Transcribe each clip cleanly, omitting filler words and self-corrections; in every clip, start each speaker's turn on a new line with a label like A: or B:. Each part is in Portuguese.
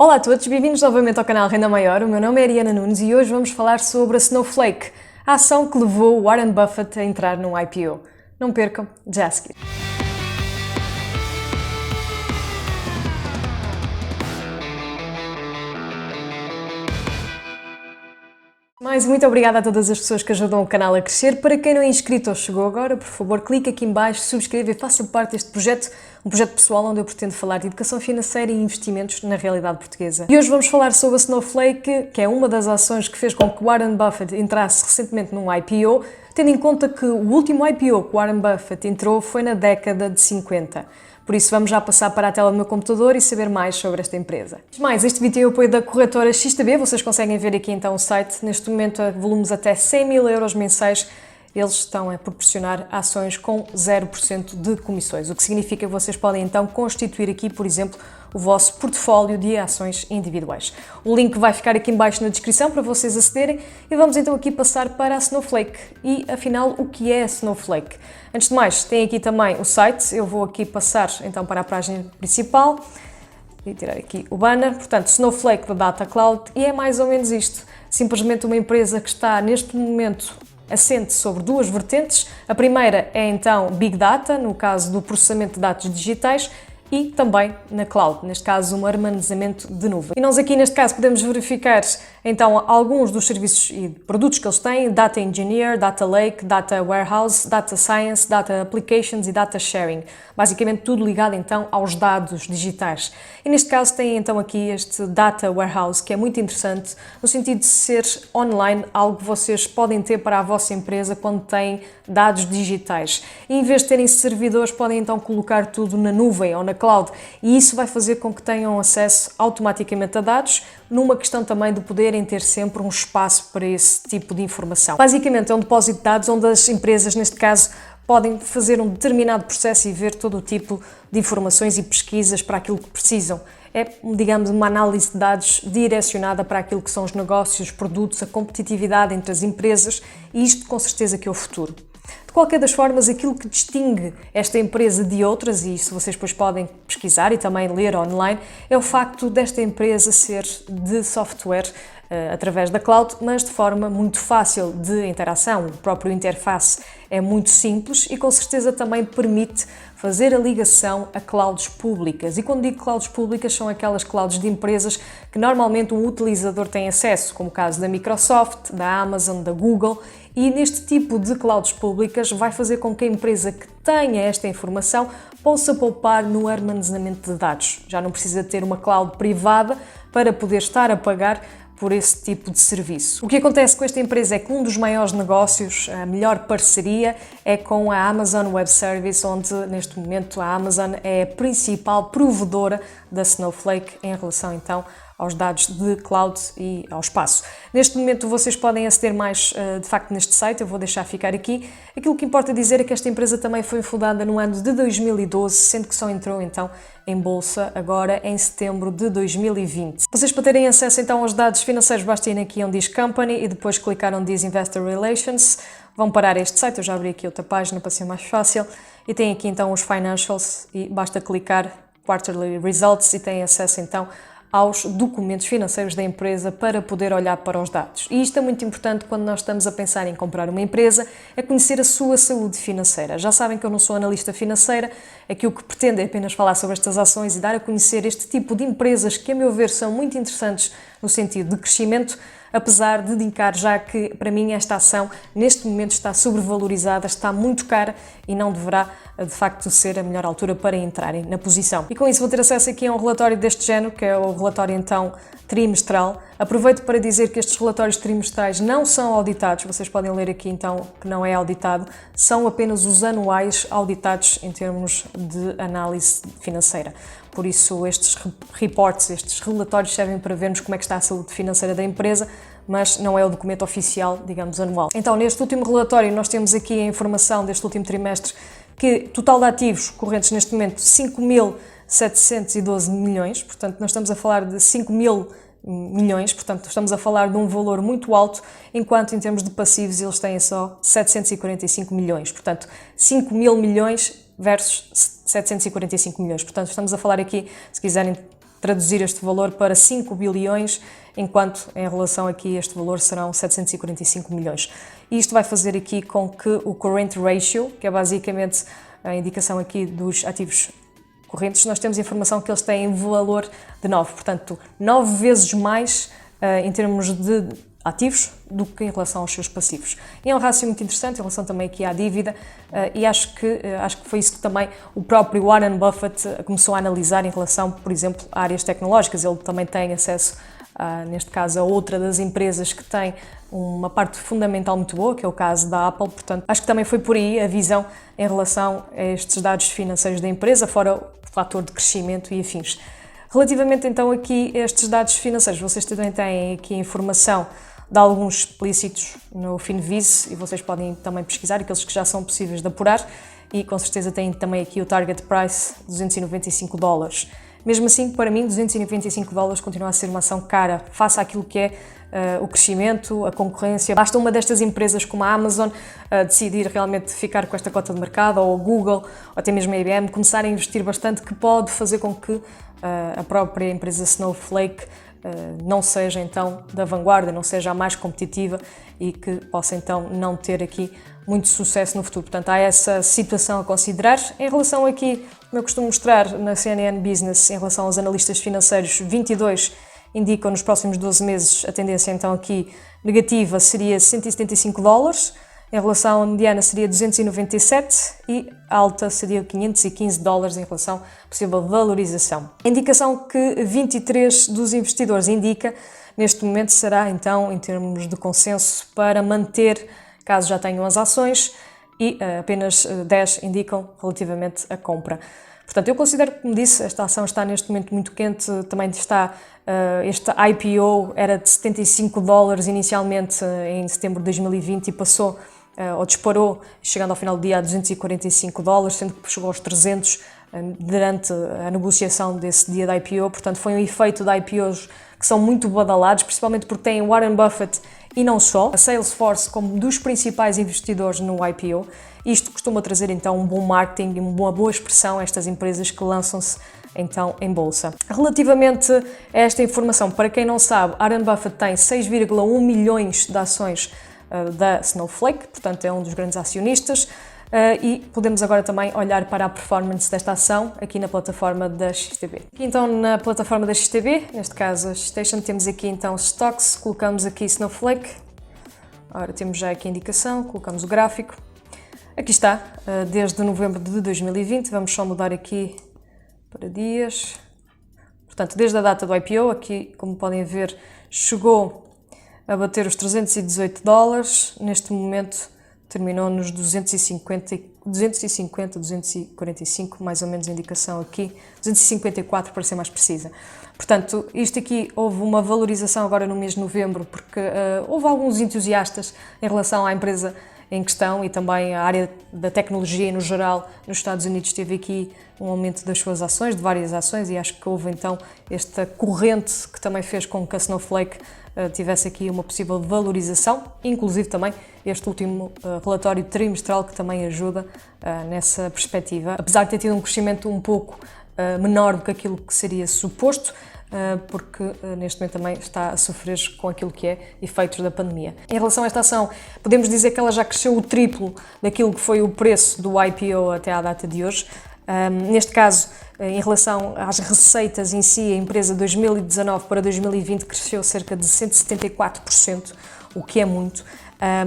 A: Olá a todos, bem-vindos novamente ao canal Renda Maior. O meu nome é Ariana Nunes e hoje vamos falar sobre a Snowflake, a ação que levou Warren Buffett a entrar num IPO. Não percam, já a seguir. Muito obrigada a todas as pessoas que ajudam o canal a crescer. Para quem não é inscrito ou chegou agora, por favor, clique aqui em baixo, subscreva e faça parte deste projeto, um projeto pessoal onde eu pretendo falar de educação financeira e investimentos na realidade portuguesa. E hoje vamos falar sobre a Snowflake, que é uma das ações que fez com que Warren Buffett entrasse recentemente num IPO, tendo em conta que o último IPO que Warren Buffett entrou foi na década de 50. Por isso vamos já passar para a tela do meu computador e saber mais sobre esta empresa. Mais, este vídeo é o apoio da corretora XTB, vocês conseguem ver aqui então o site, neste momento a volumes até 100 mil euros mensais, eles estão a proporcionar ações com 0% de comissões, o que significa que vocês podem então constituir aqui, por exemplo, o vosso portfólio de ações individuais. O link vai ficar aqui em baixo na descrição para vocês acederem e vamos então aqui passar para a Snowflake. E afinal, o que é a Snowflake? Antes de mais, tem aqui também o site, eu vou aqui passar então para a página principal e tirar aqui o banner. Portanto, Snowflake da Data Cloud, e é mais ou menos isto, simplesmente uma empresa que está neste momento assente sobre duas vertentes. A primeira é então Big Data, no caso do processamento de dados digitais, e também na cloud, neste caso um armazenamento de nuvem. E nós aqui neste caso podemos verificar então alguns dos serviços e produtos que eles têm: Data Engineer, Data Lake, Data Warehouse, Data Science, Data Applications e Data Sharing. Basicamente tudo ligado então aos dados digitais. E neste caso tem então aqui este Data Warehouse, que é muito interessante no sentido de ser online, algo que vocês podem ter para a vossa empresa quando têm dados digitais. E em vez de terem servidores, podem então colocar tudo na nuvem ou na cloud, e isso vai fazer com que tenham acesso automaticamente a dados, numa questão também de poderem ter sempre um espaço para esse tipo de informação. Basicamente é um depósito de dados onde as empresas, neste caso, podem fazer um determinado processo e ver todo o tipo de informações e pesquisas para aquilo que precisam. É, digamos, uma análise de dados direcionada para aquilo que são os negócios, os produtos, a competitividade entre as empresas, e isto com certeza que é o futuro. De qualquer das formas, aquilo que distingue esta empresa de outras, e isso vocês depois podem pesquisar e também ler online, é o facto desta empresa ser de software através da cloud, mas de forma muito fácil de interação. O próprio interface é muito simples e com certeza também permite fazer a ligação a clouds públicas. E quando digo clouds públicas, são aquelas clouds de empresas que normalmente um utilizador tem acesso, como o caso da Microsoft, da Amazon, da Google. E neste tipo de clouds públicas vai fazer com que a empresa que tenha esta informação possa poupar no armazenamento de dados. Já não precisa ter uma cloud privada para poder estar a pagar por esse tipo de serviço. O que acontece com esta empresa é que um dos maiores negócios, a melhor parceria, é com a Amazon Web Service, onde neste momento a Amazon é a principal provedora da Snowflake em relação então aos dados de cloud e ao espaço. Neste momento vocês podem aceder mais de facto neste site, eu vou deixar ficar aqui. Aquilo que importa dizer é que esta empresa também foi fundada no ano de 2012, sendo que só entrou então em bolsa agora em setembro de 2020. Vocês, para terem acesso então aos dados financeiros, basta ir aqui onde diz Company e depois clicar onde diz Investor Relations. Vão parar este site, eu já abri aqui outra página para ser mais fácil, e tem aqui então os Financials e basta clicar Quarterly Results e têm acesso então aos documentos financeiros da empresa para poder olhar para os dados. E isto é muito importante quando nós estamos a pensar em comprar uma empresa, é conhecer a sua saúde financeira. Já sabem que eu não sou analista financeira, aqui o que pretendo é apenas falar sobre estas ações e dar a conhecer este tipo de empresas que, a meu ver, são muito interessantes no sentido de crescimento, apesar de indicar já que, para mim, esta ação neste momento está sobrevalorizada, está muito cara e não deverá, de facto, ser a melhor altura para entrarem na posição. E com isso vou ter acesso aqui a um relatório deste género, que é o relatório então trimestral. Aproveito para dizer que estes relatórios trimestrais não são auditados, vocês podem ler aqui então que não é auditado, são apenas os anuais auditados em termos de análise financeira. Por isso estes reports, estes relatórios servem para vermos como é que está a saúde financeira da empresa, mas não é o documento oficial, digamos, anual. Então, neste último relatório nós temos aqui a informação deste último trimestre que total de ativos correntes neste momento 5.712 milhões, portanto nós estamos a falar de 5.000 milhões, portanto estamos a falar de um valor muito alto, enquanto em termos de passivos eles têm só 745 milhões, portanto 5.000 milhões versus 745 milhões, portanto estamos a falar aqui, se quiserem traduzir este valor para 5 bilhões, enquanto em relação aqui este valor serão 745 milhões. E isto vai fazer aqui com que o current ratio, que é basicamente a indicação aqui dos ativos correntes, nós temos informação que eles têm valor de 9, portanto 9 vezes mais em termos de ativos do que em relação aos seus passivos. E é um rácio muito interessante em relação também aqui à dívida e acho que foi isso que também o próprio Warren Buffett começou a analisar em relação, por exemplo, a áreas tecnológicas. Ele também tem acesso, neste caso, a outra das empresas que tem uma parte fundamental muito boa, que é o caso da Apple. Portanto, acho que também foi por aí a visão em relação a estes dados financeiros da empresa, fora o fator de crescimento e afins. Relativamente então aqui a estes dados financeiros, vocês também têm aqui a informação de alguns explícitos no Finviz e vocês podem também pesquisar aqueles que já são possíveis de apurar e com certeza têm também aqui o target price $295. Mesmo assim, para mim, $295 continua a ser uma ação cara face àquilo que é o crescimento, a concorrência. Basta uma destas empresas como a Amazon decidir realmente ficar com esta cota de mercado, ou a Google, ou até mesmo a IBM, começar a investir bastante, que pode fazer com que a própria empresa Snowflake não seja então da vanguarda, não seja a mais competitiva e que possa então não ter aqui muito sucesso no futuro. Portanto, há essa situação a considerar. Em relação aqui, como eu costumo mostrar na CNN Business, em relação aos analistas financeiros, 22 indicam nos próximos 12 meses a tendência então aqui negativa seria $175, em relação à mediana seria 297 e alta seria $515 em relação à possível valorização. A indicação que 23 dos investidores indica neste momento será então em termos de consenso para manter, caso já tenham as ações, e apenas 10 indicam relativamente à compra. Portanto, eu considero que, como disse, esta ação está neste momento muito quente, também está, este IPO era de $75 inicialmente em setembro de 2020 e passou, ou disparou, chegando ao final do dia a $245, sendo que chegou aos 300 durante a negociação desse dia da IPO. Portanto, foi um efeito de IPOs que são muito badalados, principalmente porque têm Warren Buffett e não só, a Salesforce como dos principais investidores no IPO. Isto costuma trazer então um bom marketing e uma boa expressão a estas empresas que lançam-se então em bolsa. Relativamente a esta informação, para quem não sabe, Warren Buffett tem 6,1 milhões de ações da Snowflake, portanto é um dos grandes acionistas, e podemos agora também olhar para a performance desta ação aqui na plataforma da XTB. Aqui então na plataforma da XTB, neste caso a Station, temos aqui então Stocks, colocamos aqui Snowflake, ora temos já aqui a indicação, colocamos o gráfico, aqui está, desde novembro de 2020, vamos só mudar aqui para dias, portanto desde a data do IPO, aqui como podem ver chegou a bater os $318, neste momento terminou nos 245, mais ou menos a indicação aqui, 254 para ser mais precisa. Portanto, isto aqui houve uma valorização agora no mês de novembro, porque houve alguns entusiastas em relação à empresa em questão e também a área da tecnologia no geral nos Estados Unidos teve aqui um aumento das suas ações, de várias ações, e acho que houve então esta corrente que também fez com que a Snowflake tivesse aqui uma possível valorização, inclusive também este último relatório trimestral que também ajuda nessa perspectiva, apesar de ter tido um crescimento um pouco menor do que aquilo que seria suposto, porque neste momento também está a sofrer com aquilo que é efeitos da pandemia. Em relação a esta ação, podemos dizer que ela já cresceu o triplo daquilo que foi o preço do IPO até à data de hoje. Neste caso, em relação às receitas em si, a empresa 2019 para 2020 cresceu cerca de 174%, o que é muito,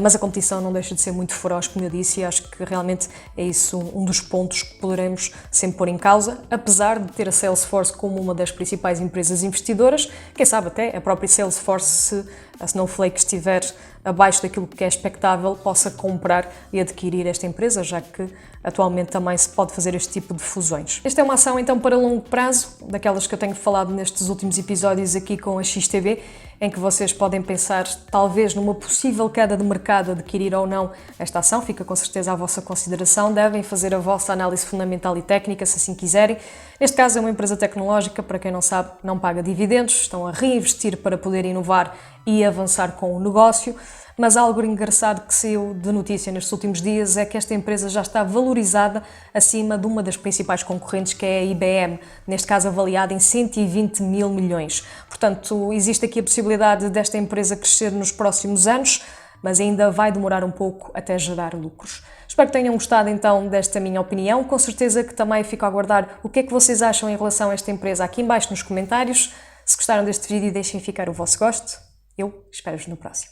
A: mas a competição não deixa de ser muito feroz, como eu disse, e acho que realmente é isso um dos pontos que poderemos sempre pôr em causa, apesar de ter a Salesforce como uma das principais empresas investidoras, quem sabe até a própria Salesforce, se a Snowflake estiver abaixo daquilo que é expectável, possa comprar e adquirir esta empresa, já que atualmente também se pode fazer este tipo de fusões. Esta é uma ação então para longo prazo, daquelas que eu tenho falado nestes últimos episódios aqui com a XTB, em que vocês podem pensar talvez numa possível queda de mercado, adquirir ou não esta ação, fica com certeza à vossa consideração, devem fazer a vossa análise fundamental e técnica, se assim quiserem. Neste caso é uma empresa tecnológica, para quem não sabe, não paga dividendos, estão a reinvestir para poder inovar e avançar com o negócio, mas algo engraçado que saiu de notícia nestes últimos dias é que esta empresa já está valorizada acima de uma das principais concorrentes, que é a IBM, neste caso avaliada em 120 mil milhões. Portanto, existe aqui a possibilidade desta empresa crescer nos próximos anos, mas ainda vai demorar um pouco até gerar lucros. Espero que tenham gostado então desta minha opinião, com certeza que também fico a aguardar o que é que vocês acham em relação a esta empresa aqui em baixo nos comentários. Se gostaram deste vídeo, deixem ficar o vosso gosto. Eu espero-vos no próximo.